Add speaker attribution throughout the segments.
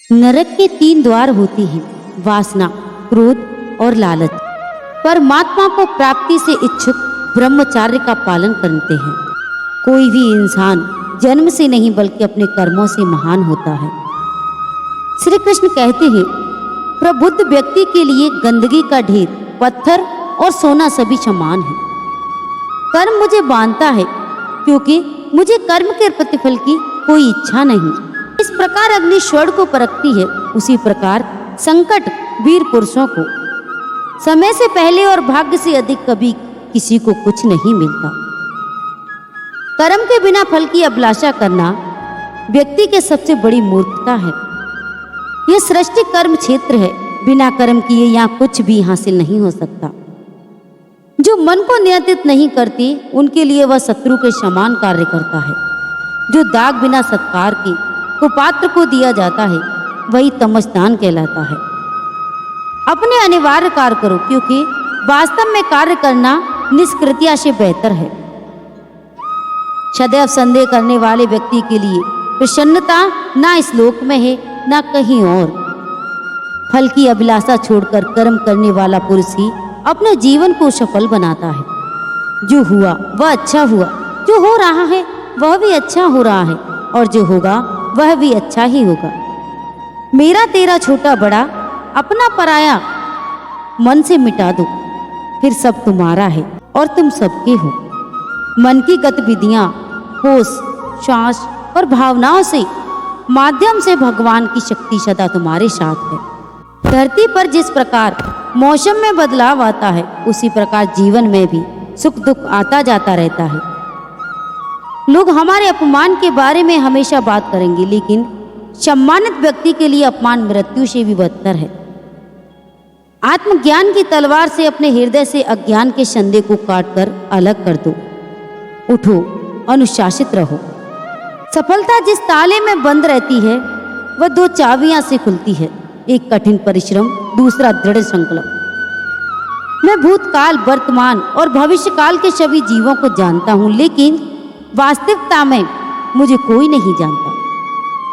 Speaker 1: नरक के 3 द्वार होते हैं, वासना, क्रोध और लालच। परमात्मा को प्राप्ति से इच्छुक ब्रह्मचार्य का पालन करते हैं। कोई भी इंसान जन्म से नहीं बल्कि अपने कर्मों से महान होता है। श्री कृष्ण कहते हैं, प्रबुद्ध व्यक्ति के लिए गंदगी का ढेर, पत्थर और सोना सभी समान है। कर्म मुझे बांधता है क्योंकि मुझे कर्म के प्रतिफल की कोई इच्छा नहीं। इस प्रकार अग्नि स्वर्ण को परखती है, उसी प्रकार संकट वीर पुरुषों को। समय से पहले और भाग्य से अधिक कभी किसी को कुछ नहीं मिलता। कर्म के बिना फल की अभिलाषा करना व्यक्ति के सबसे बड़ी मूर्खता है। यह सृष्टि कर्म क्षेत्र है, बिना कर्म किए यहाँ कुछ भी हासिल नहीं हो सकता। जो मन को नियंत्रित नहीं करती उनके लिए वह शत्रु के समान कार्य करता है। जो दाग बिना सत्कार के कुपात्र को दिया जाता है वही तमस्दान कहलाता है। अपने अनिवार्य कार्य करो, क्योंकि वास्तव में कार्य करना निष्कृत्या से बेहतर है। सदैव संदेह करने वाले व्यक्ति के लिए प्रसन्नता ना इस लोक में है ना कहीं और। फल की अभिलाषा छोड़कर कर्म करने वाला पुरुष ही अपने जीवन को सफल बनाता है। जो हुआ वह अच्छा हुआ, जो हो रहा है वह भी अच्छा हो रहा है, और जो होगा वह भी अच्छा ही होगा। मेरा तेरा छोटा बड़ा अपना पराया मन से मिटा दो, फिर सब तुम्हारा है और तुम सबके हो। मन की गतिविधियां, होश, श्वास और भावनाओं से माध्यम से भगवान की शक्ति सदा तुम्हारे साथ है। धरती पर जिस प्रकार मौसम में बदलाव आता है, उसी प्रकार जीवन में भी सुख दुख आता जाता रहता है। लोग हमारे अपमान के बारे में हमेशा बात करेंगे, लेकिन सम्मानित व्यक्ति के लिए अपमान मृत्यु से भी बदतर है। आत्मज्ञान की तलवार से अपने हृदय से अज्ञान के संदेह को काटकर अलग कर दो। उठो, अनुशासित रहो। सफलता जिस ताले में बंद रहती है वह 2 चाबियां से खुलती है, एक कठिन परिश्रम, दूसरा दृढ़ संकल्प। मैं भूतकाल, वर्तमान और भविष्य काल के सभी जीवों को जानता हूँ, लेकिन वास्तविकता में मुझे कोई नहीं जानता।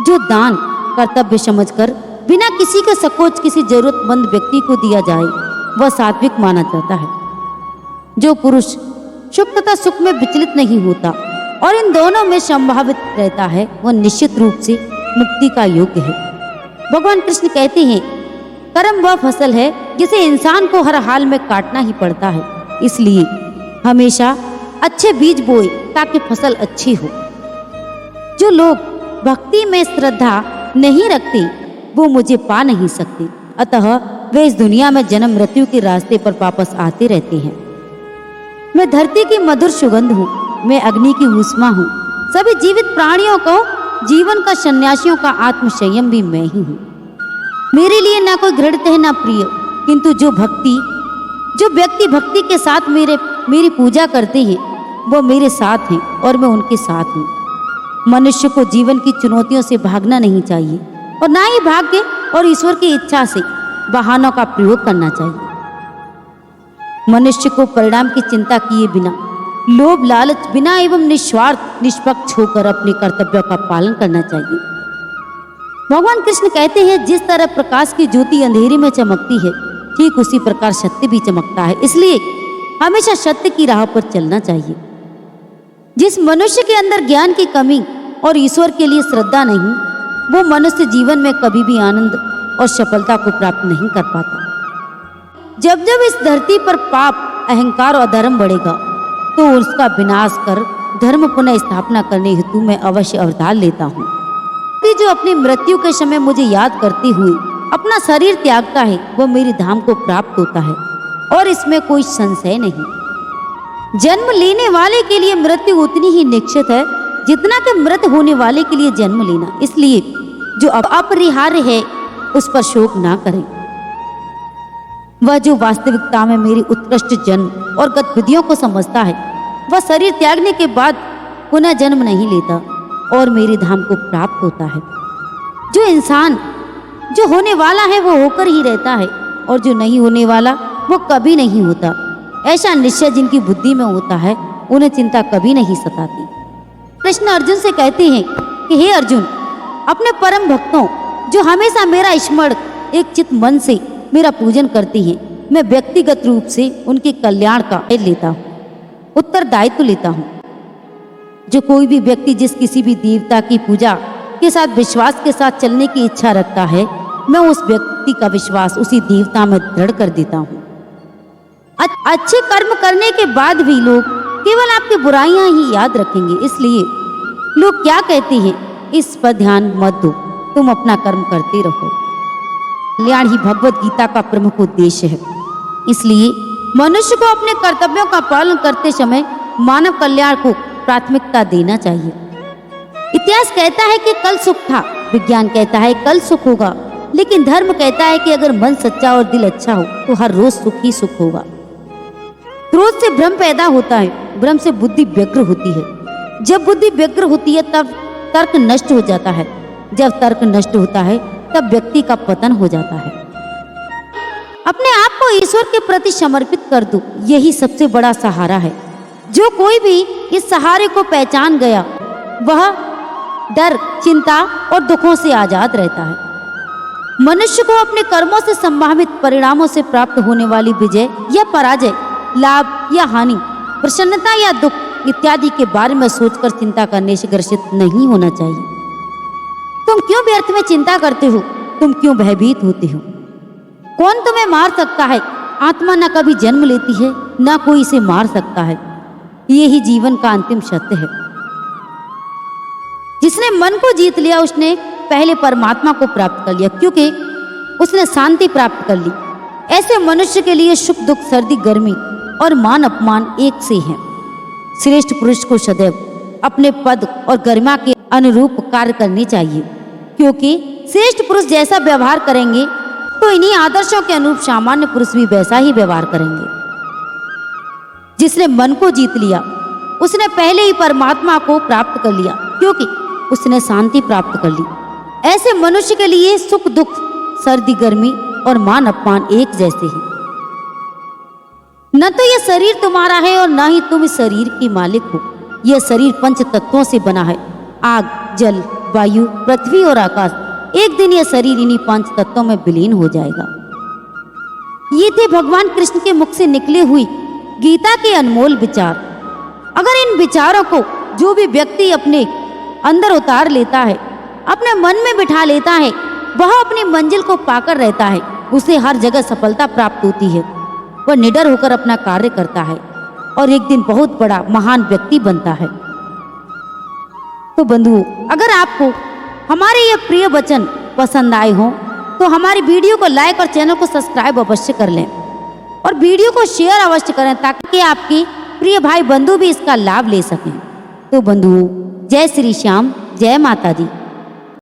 Speaker 1: जो दान कर्तव्य समझकर बिना किसी के संकोच किसी जरूरतमंद व्यक्ति को दिया जाए वह सात्विक माना जाता है। जो पुरुष सुख तथा सुख में विचलित नहीं होता और इन दोनों में संभावित रहता है वह निश्चित रूप से मुक्ति का योग्य है। भगवान कृष्ण कहते हैं, कर्म वह फसल है जिसे इंसान को हर हाल में काटना ही पड़ता है। इसलिए हमेशा अच्छे बीज बोए ताकि फसल अच्छी हो। जो लोग भक्ति में श्रद्धा नहीं रखते वो मुझे पा नहीं सकते, अतः वे इस दुनिया में जन्म मृत्यु के रास्ते पर वापस आते रहते हैं। मैं धरती की मधुर सुगंध हूँ, मैं अग्नि की ऊष्मा हूँ। सभी जीवित प्राणियों को जीवन का सन्यासियों का आत्म संयम भी मैं ही हूँ। मेरे लिए ना कोई घृणित है ना प्रिय, किंतु जो व्यक्ति भक्ति के साथ मेरी पूजा करते हैं वो मेरे साथ हैं और मैं उनके साथ हूँ। मनुष्य को जीवन की चुनौतियों से भागना नहीं चाहिए और ना ही भाग्य और ईश्वर की इच्छा से बहानों का प्रयोग करना चाहिए। मनुष्य को परिणाम की चिंता किए बिना, लोभ लालच बिना एवं निस्वार्थ निष्पक्ष होकर अपने कर्तव्यों का पालन करना चाहिए। भगवान कृष्ण कहते हैं, जिस तरह प्रकाश की ज्योति अंधेरे में चमकती है, ठीक उसी प्रकार सत्य भी चमकता है। इसलिए हमेशा सत्य की राह पर चलना चाहिए। जिस मनुष्य के अंदर ज्ञान की कमी और ईश्वर के लिए श्रद्धा नहीं, वो मनुष्य जीवन में कभी भी आनंद और सफलता को प्राप्त नहीं कर पाता। जब जब इस धरती पर पाप, अहंकार और अधर्म बढ़ेगा तो उसका विनाश कर धर्म पुनः स्थापना करने हेतु मैं अवश्य अवतार लेता हूँ। जो अपनी मृत्यु के समय मुझे याद करते हुए अपना शरीर त्यागता है वह मेरी धाम को प्राप्त होता है, और इसमें कोई संशय नहीं। जन्म लेने वाले के लिए मृत्यु उतनी ही निश्चित है जितना कि मृत होने वाले के लिए जन्म लेना। इसलिए जो अपरिहार्य है उस पर शोक ना करें। वह जो वास्तविकता में मेरी उत्कृष्ट जन्म और गतिविधियों को समझता है वह शरीर त्यागने के बाद पुनः जन्म नहीं लेता और मेरी धाम को प्राप्त होता है। जो इंसान जो होने वाला है वो होकर ही रहता है, और जो नहीं होने वाला वो कभी नहीं होता। ऐसा निश्चय जिनकी बुद्धि में होता है उन्हें चिंता कभी नहीं सताती। कृष्ण अर्जुन से कहते हैं कि हे अर्जुन, अपने परम भक्तों जो हमेशा मेरा स्मरण एक चित मन से मेरा पूजन करती हैं, मैं व्यक्तिगत रूप से उनके कल्याण का लेता हूँ, उत्तरदायित्व लेता हूँ। जो कोई भी व्यक्ति जिस किसी भी देवता की पूजा के साथ विश्वास के साथ चलने की इच्छा रखता है, मैं उस व्यक्ति का विश्वास उसी देवता में दृढ़ कर देता हूँ। अच्छे कर्म करने के बाद भी लोग केवल आपकी बुराइयां ही याद रखेंगे, इसलिए लोग क्या कहते हैं इस पर ध्यान मत दो, तुम अपना कर्म करते रहो। कल्याण ही भगवत गीता का प्रमुख उद्देश्य है, इसलिए मनुष्य को अपने कर्तव्यों का पालन करते समय मानव कल्याण को प्राथमिकता देना चाहिए। इतिहास कहता है कि कल सुख था, विज्ञान कहता है कल सुख होगा, लेकिन धर्म कहता है कि अगर मन सच्चा और दिल अच्छा हो तो हर रोज सुख ही सुख होगा। क्रोध से भ्रम पैदा होता है, भ्रम से बुद्धि व्यग्र होती है। जब बुद्धि व्यग्र होती है तब तर्क नष्ट हो जाता है, जब तर्क नष्ट होता है तब व्यक्ति का पतन हो जाता है। अपने आप को ईश्वर के प्रति समर्पित कर दो, यही सबसे बड़ा सहारा है। जो कोई भी इस सहारे को पहचान गया वह डर, चिंता और दुखों से आजाद रहता है। मनुष्य को अपने कर्मों से संभावित परिणामों से प्राप्त होने वाली विजय या पराजय, लाभ या हानि, प्रसन्नता या दुख इत्यादि के बारे में सोचकर चिंता करने से ग्रसित नहीं होना चाहिए। तुम क्यों व्यर्थ में चिंता करते हो? तुम क्यों भयभीत होते हो? कौन तुम्हें मार सकता है? आत्मा न कभी जन्म लेती है, न कोई इसे मार सकता है। यही जीवन का अंतिम सत्य है। जिसने मन को जीत लिया उसने पहले परमात्मा को प्राप्त कर लिया, क्योंकि उसने शांति प्राप्त कर ली। ऐसे मनुष्य के लिए सुख दुख, सर्दी गर्मी और मान अपमान एक से हैं। श्रेष्ठ पुरुष को सदैव अपने पद और गरिमा के अनुरूप कार्य करने चाहिए, क्योंकि श्रेष्ठ पुरुष जैसा व्यवहार करेंगे तो इन्हीं आदर्शों के अनुरूप सामान्य पुरुष भी वैसा ही व्यवहार करेंगे। जिसने मन को जीत लिया उसने पहले ही परमात्मा को प्राप्त कर लिया, क्योंकि उसने शांति प्राप्त कर ली। ऐसे मनुष्य के लिए सुख दुख, सर्दी गर्मी और मान अपमान एक जैसे हैं। न तो यह शरीर तुम्हारा है और न ही तुम इस शरीर की मालिक हो। यह शरीर पंच तत्वों से बना है, आग, जल, वायु, पृथ्वी और आकाश। एक दिन यह शरीर इन्हीं पांच तत्वों में विलीन हो जाएगा। ये थे भगवान कृष्ण के मुख से निकले हुई गीता के अनमोल विचार। अगर इन विचारों को जो भी व्यक्ति अपने अंदर उतार लेता है, अपने मन में बिठा लेता है, वह अपनी मंजिल को पाकर रहता है। उसे हर जगह सफलता प्राप्त होती है। वह निडर होकर अपना कार्य करता है और एक दिन बहुत बड़ा महान व्यक्ति बनता है। तो बंधुओं, अगर आपको हमारे ये प्रिय वचन पसंद आए हों तो हमारी वीडियो को लाइक और चैनल को सब्सक्राइब अवश्य कर लें और वीडियो को शेयर अवश्य करें, ताकि आपके प्रिय भाई बंधु भी इसका लाभ ले सकें। तो बंधुओं, जय श्री श्याम, जय माता दी।